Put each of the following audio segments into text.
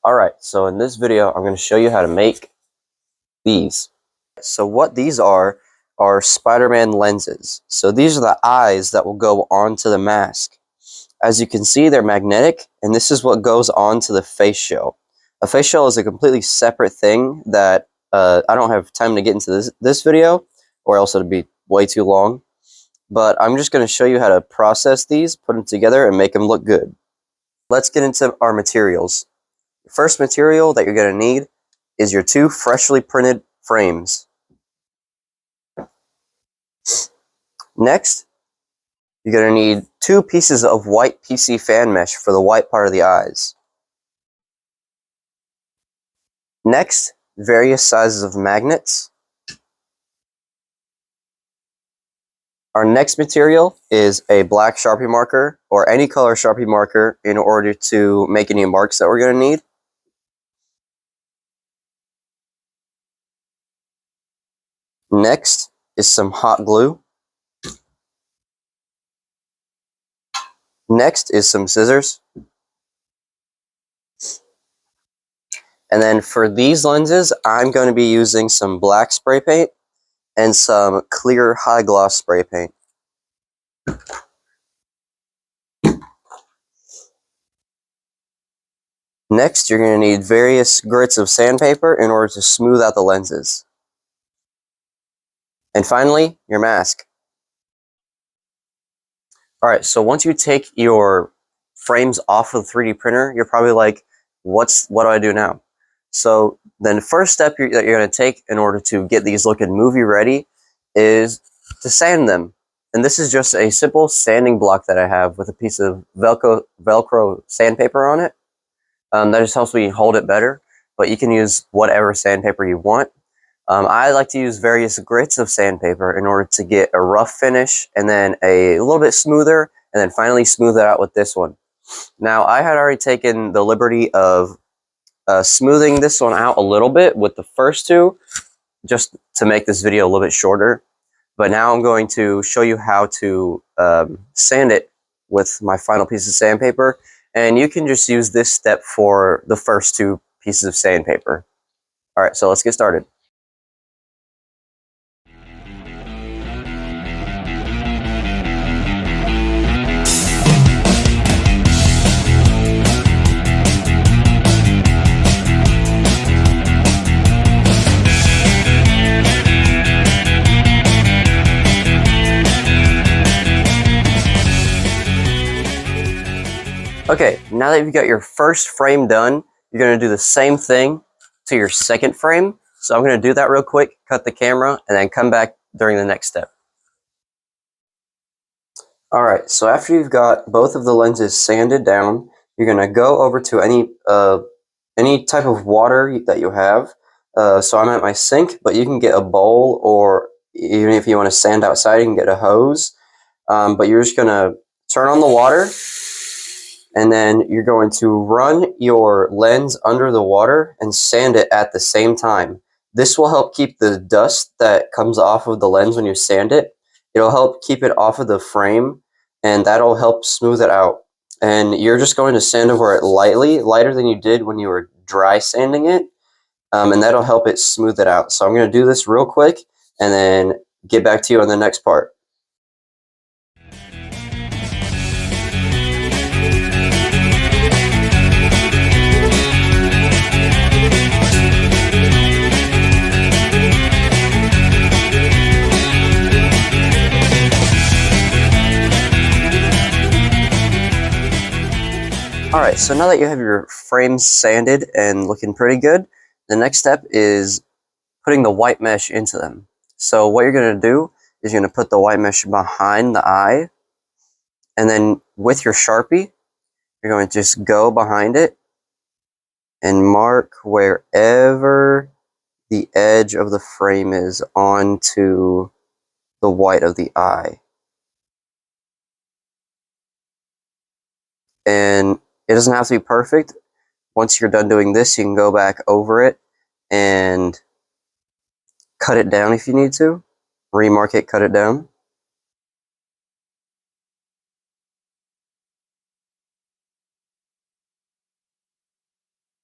Alright, so in this video, I'm going to show you how to make these. So what these are Spider-Man lenses. So these are the eyes that will go onto the mask. As you can see, they're magnetic, and this is what goes onto the face shell. A face shell is a completely separate thing that I don't have time to get into this video, or else it'd be way too long. But I'm just going to show you how to process these, put them together, and make them look good. Let's get into our materials. The first material that you're going to need is your two freshly printed frames. Next, you're going to need 2 pieces of white PC fan mesh for the white part of the eyes. Next, various sizes of magnets. Our next material is a black Sharpie marker, or any color Sharpie marker, in order to make any marks that we're going to need. Next is some hot glue. Next is some scissors. And then for these lenses, I'm going to be using some black spray paint and some clear high gloss spray paint. Next, you're going to need various grits of sandpaper in order to smooth out the lenses. And finally, your mask. Alright, so once you take your frames off of the 3D printer, you're probably like, what do I do now? So then the first step that you're going to take in order to get these looking movie ready is to sand them. And this is just a simple sanding block that I have with a piece of Velcro sandpaper on it. That just helps me hold it better, but you can use whatever sandpaper you want. I like to use various grits of sandpaper in order to get a rough finish, and then a little bit smoother, and then finally smooth it out with this one. Now, I had already taken the liberty of smoothing this one out a little bit with the first two, just to make this video a little bit shorter. But now I'm going to show you how to sand it with my final piece of sandpaper, and you can just use this step for the first 2 pieces of sandpaper. Alright, so let's get started. Okay, now that you've got your first frame done, you're going to do the same thing to your second frame. So I'm going to do that real quick, cut the camera, and then come back during the next step. Alright, so after you've got both of the lenses sanded down, you're going to go over to any type of water that you have. So I'm at my sink, but you can get a bowl, or even if you want to sand outside, you can get a hose. But you're just going to turn on the water, and then you're going to run your lens under the water and sand it at the same time. This will help keep the dust that comes off of the lens when you sand it. It'll help keep it off of the frame, and that'll help smooth it out. And you're just going to sand over it lightly, lighter than you did when you were dry sanding it, and that'll help it smooth it out. So I'm going to do this real quick, and then get back to you on the next part. Alright, so now that you have your frames sanded and looking pretty good, the next step is putting the white mesh into them. So what you're going to do is you're going to put the white mesh behind the eye, and then with your Sharpie, you're going to just go behind it and mark wherever the edge of the frame is onto the white of the eye. And it doesn't have to be perfect. Once you're done doing this, you can go back over it and cut it down if you need to. Remark it, cut it down.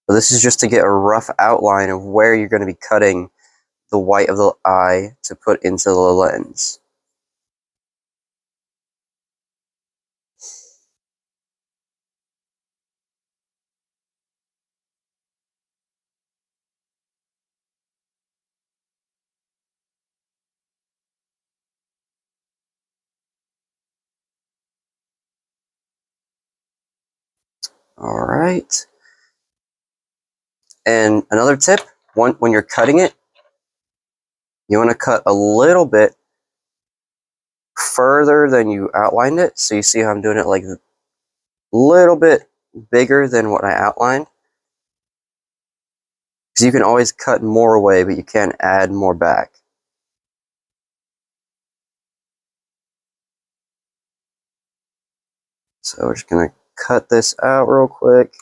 But this is just to get a rough outline of where you're going to be cutting the white of the eye to put into the lens. Alright. And another tip, when you're cutting it, you want to cut a little bit further than you outlined it. So you see how I'm doing it like a little bit bigger than what I outlined. Because you can always cut more away, but you can't add more back. So we're just going to cut this out real quick.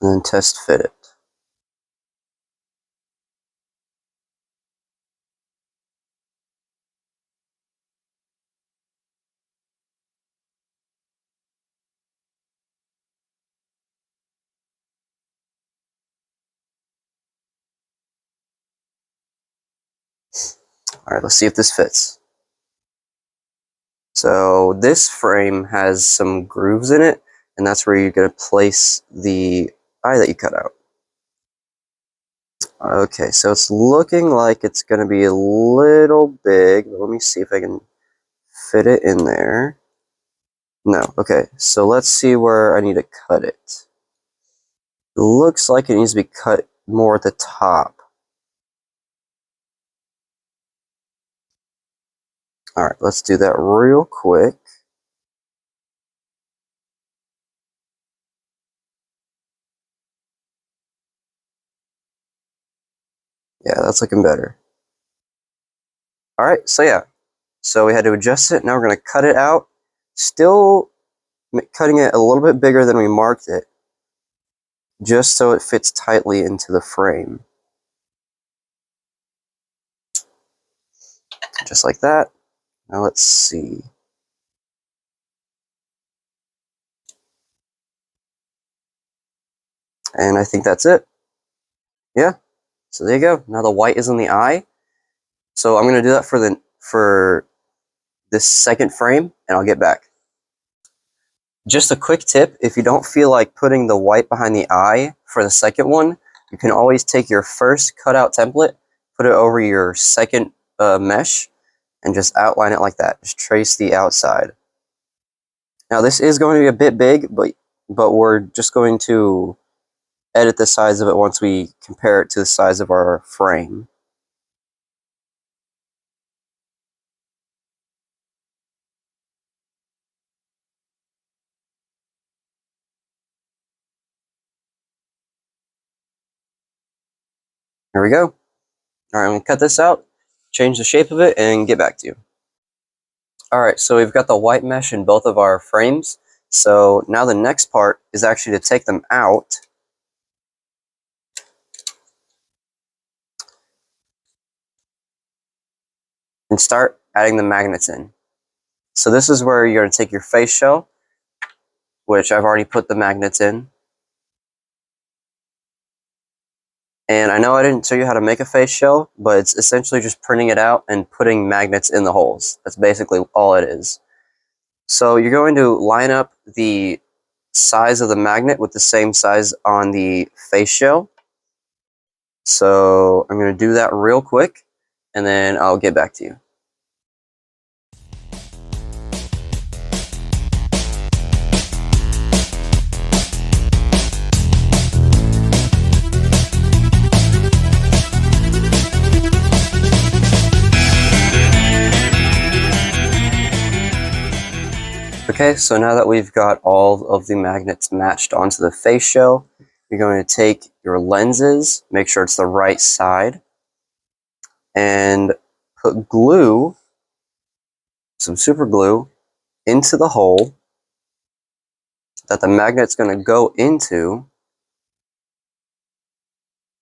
And then test fit it. Alright, let's see if this fits. So this frame has some grooves in it, and that's where you're going to place the eye that you cut out. Okay, so it's looking like it's going to be a little big. Let me see if I can fit it in there. No, okay, so let's see where I need to cut it. It looks like it needs to be cut more at the top. Alright, let's do that real quick. Yeah, that's looking better. Alright, so yeah. So we had to adjust it. Now we're going to cut it out. Still cutting it a little bit bigger than we marked it, just so it fits tightly into the frame. Just like that. Now let's see. And I think that's it. Yeah. So there you go. Now the white is in the eye. So I'm going to do that for this second frame, and I'll get back. Just a quick tip, if you don't feel like putting the white behind the eye for the second one, you can always take your first cutout template, put it over your second mesh, and just outline it like that. Just trace the outside. Now this is going to be a bit big, but we're just going to edit the size of it once we compare it to the size of our frame. There we go. Alright, I'm going to cut this out, change the shape of it, and get back to you. Alright, so we've got the white mesh in both of our frames. So now the next part is actually to take them out and start adding the magnets in. So this is where you're going to take your face shell, which I've already put the magnets in. And I know I didn't show you how to make a face shell, but it's essentially just printing it out and putting magnets in the holes. That's basically all it is. So you're going to line up the size of the magnet with the same size on the face shell. So I'm going to do that real quick, and then I'll get back to you. Okay, so now that we've got all of the magnets matched onto the face shell, you're going to take your lenses, make sure it's the right side, and put glue, some super glue, into the hole that the magnet's going to go into,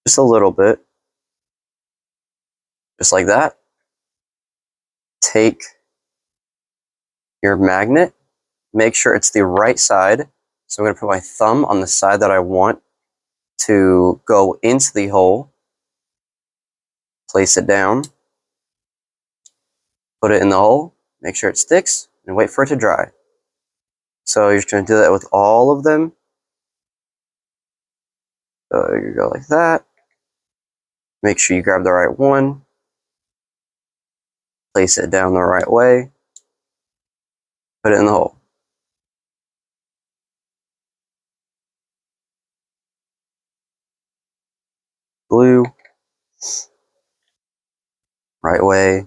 just a little bit, just like that. Take your magnet, make sure it's the right side. So I'm going to put my thumb on the side that I want to go into the hole. Place it down. Put it in the hole. Make sure it sticks and wait for it to dry. So you're just going to do that with all of them. So you go like that. Make sure you grab the right one. Place it down the right way. Put it in the hole. Glue. Right way.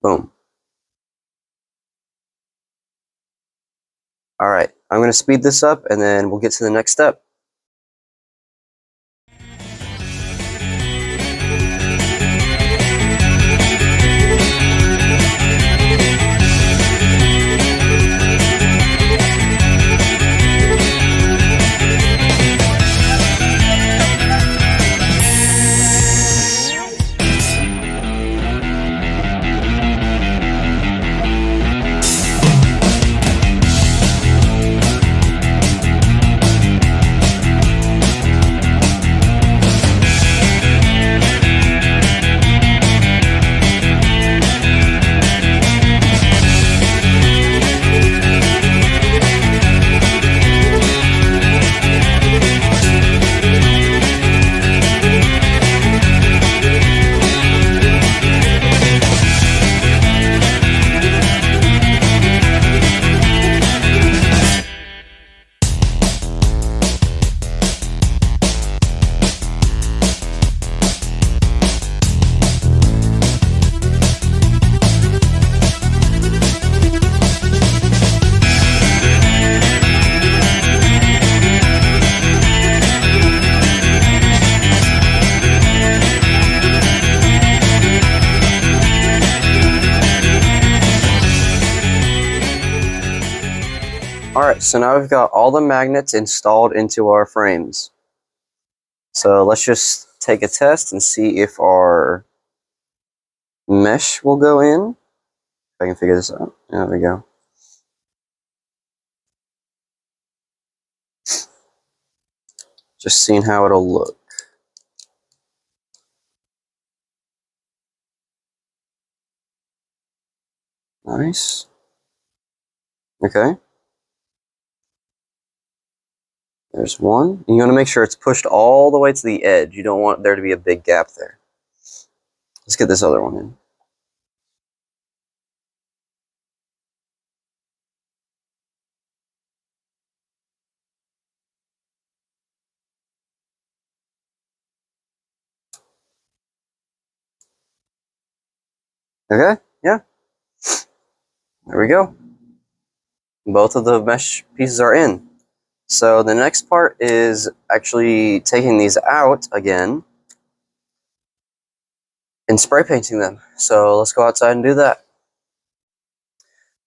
Boom. All right, I'm going to speed this up and then we'll get to the next step. Alright, so now we've got all the magnets installed into our frames. So let's just take a test and see if our mesh will go in. If I can figure this out. There we go. Just seeing how it'll look. Nice. Okay. There's one. And you want to make sure it's pushed all the way to the edge. You don't want there to be a big gap there. Let's get this other one in. Okay, yeah. There we go. Both of the mesh pieces are in. So the next part is actually taking these out again and spray painting them. So let's go outside and do that.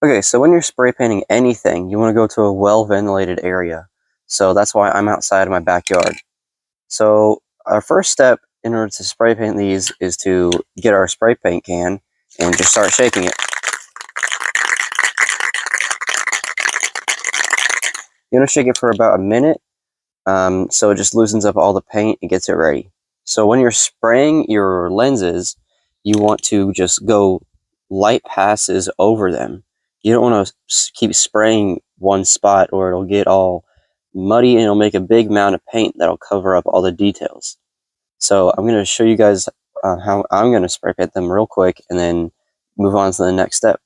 Okay, so when you're spray painting anything, you want to go to a well-ventilated area. So that's why I'm outside of my backyard. So our first step in order to spray paint these is to get our spray paint can and just start shaking it. You want to shake it for about a minute, so it just loosens up all the paint and gets it ready. So when you're spraying your lenses, you want to just go light passes over them. You don't want to keep spraying one spot or it'll get all muddy and it'll make a big mound of paint that'll cover up all the details. So I'm going to show you guys how I'm going to spray paint them real quick and then move on to the next step.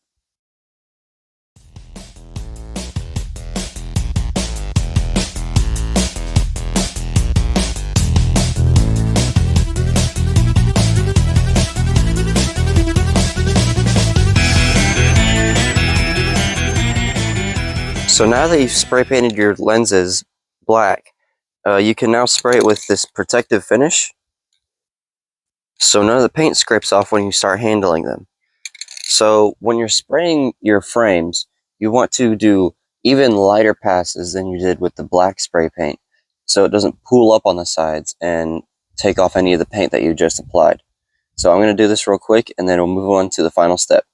So now that you've spray painted your lenses black, you can now spray it with this protective finish, so none of the paint scrapes off when you start handling them. So when you're spraying your frames, you want to do even lighter passes than you did with the black spray paint, so it doesn't pool up on the sides and take off any of the paint that you just applied. So I'm going to do this real quick and then we'll move on to the final step.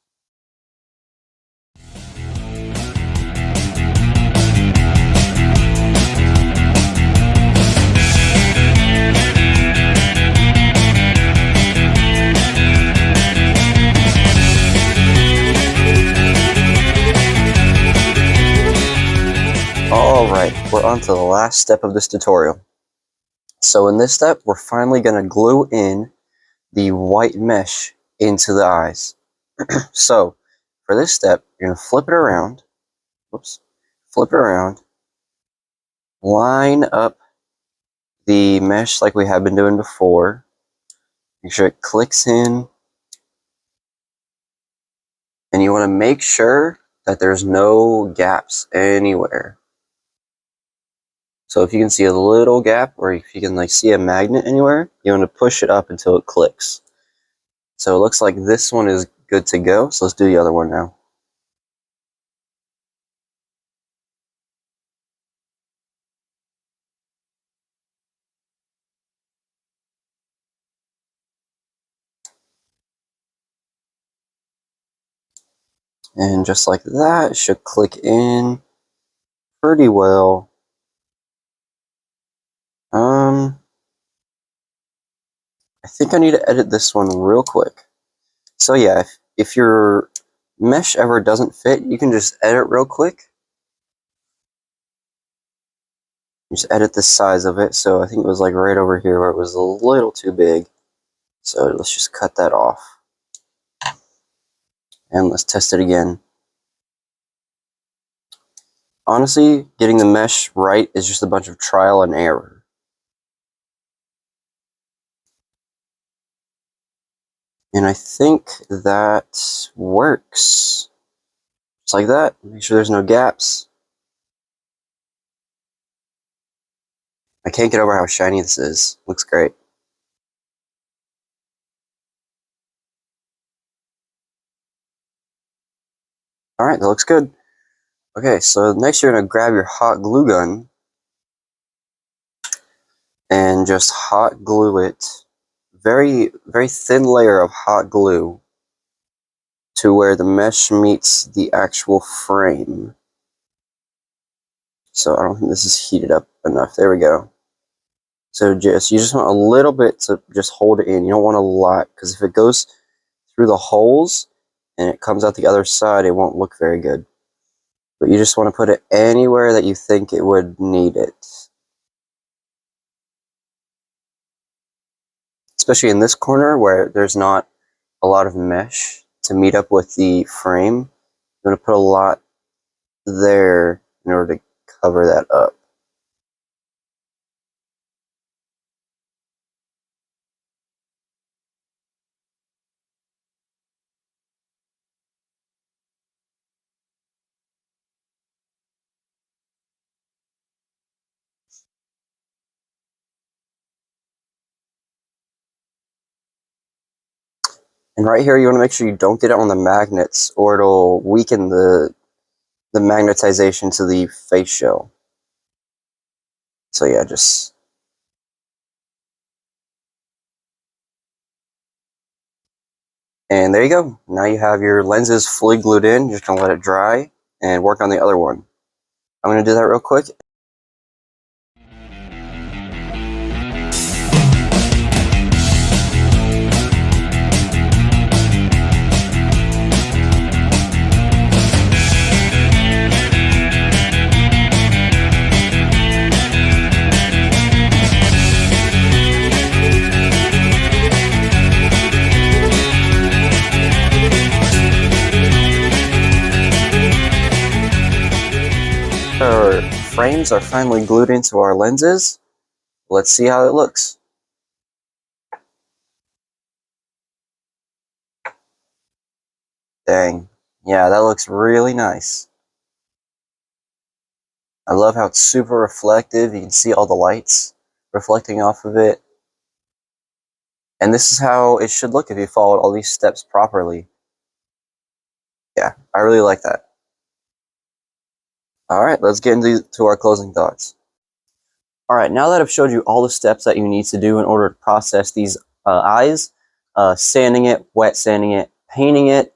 go on to the last step of this tutorial. So in this step, we're finally going to glue in the white mesh into the eyes. So for this step, you're going to flip it around. Whoops. Flip it around. Line up the mesh like we have been doing before. Make sure it clicks in. And you want to make sure that there's no gaps anywhere. So if you can see a little gap, or if you can like see a magnet anywhere, you want to push it up until it clicks. So it looks like this one is good to go. So let's do the other one now. And just like that, it should click in pretty well. I think I need to edit this one real quick. So yeah, if your mesh ever doesn't fit, you can just edit real quick. Just edit the size of it. So I think it was like right over here where it was a little too big. So let's just cut that off. And let's test it again. Honestly, getting the mesh right is just a bunch of trial and error. And I think that works. Just like that. Make sure there's no gaps. I can't get over how shiny this is. Looks great. Alright, that looks good. Okay, so next you're going to grab your hot glue gun and just hot glue it. Very, very thin layer of hot glue to where the mesh meets the actual frame. So I don't think this is heated up enough. There we go. So you just want a little bit to just hold it in. You don't want a lot, because if it goes through the holes and it comes out the other side, it won't look very good. But you just want to put it anywhere that you think it would need it. Especially in this corner where there's not a lot of mesh to meet up with the frame. You want to put a lot there in order to cover that up. And right here, you want to make sure you don't get it on the magnets, or it'll weaken the magnetization to the face shell. So yeah, just... And there you go. Now you have your lenses fully glued in. You're just going to let it dry and work on the other one. I'm going to do that real quick. Our frames are finally glued into our lenses. Let's see how it looks. Dang. Yeah, that looks really nice. I love how it's super reflective. You can see all the lights reflecting off of it. And this is how it should look if you followed all these steps properly. Yeah, I really like that. Alright, let's get into our closing thoughts. Alright, now that I've showed you all the steps that you need to do in order to process these eyes, sanding it, wet sanding it, painting it,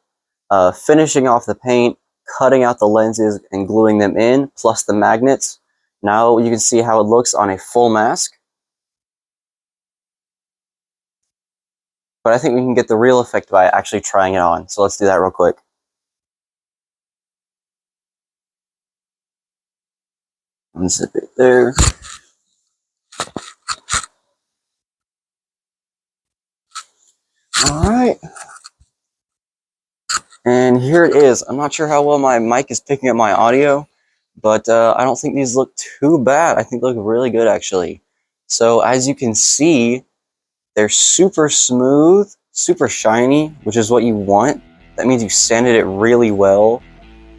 finishing off the paint, cutting out the lenses and gluing them in, plus the magnets. Now you can see how it looks on a full mask. But I think we can get the real effect by actually trying it on. So let's do that real quick. Unzip it there. Alright. And here it is. I'm not sure how well my mic is picking up my audio, but I don't think these look too bad. I think they look really good, actually. So as you can see, they're super smooth, super shiny, which is what you want. That means you sanded it really well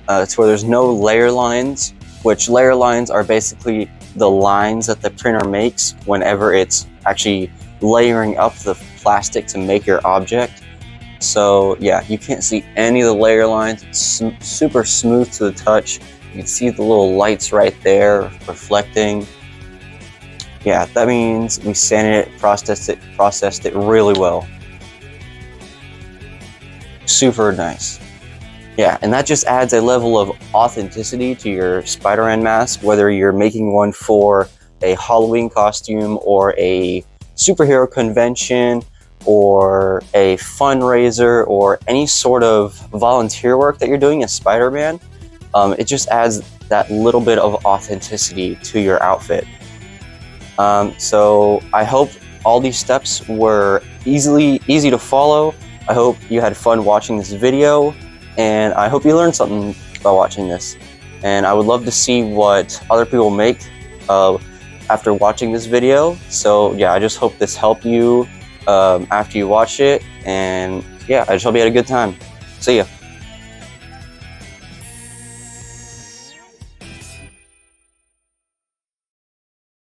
to where there's no layer lines, which layer lines are basically the lines that the printer makes whenever it's actually layering up the plastic to make your object. So yeah, you can't see any of the layer lines. It's super smooth to the touch. You can see the little lights right there reflecting. Yeah, that means we sanded it, processed it really well. Super nice. Yeah, and that just adds a level of authenticity to your Spider-Man mask, whether you're making one for a Halloween costume or a superhero convention or a fundraiser or any sort of volunteer work that you're doing as Spider-Man. It just adds that little bit of authenticity to your outfit. So I hope all these steps were easy to follow. I hope you had fun watching this video, and I hope you learned something by watching this. And I would love to see what other people make after watching this video. So yeah, I just hope this helped you after you watch it, and yeah, I just hope you had a good time. See ya.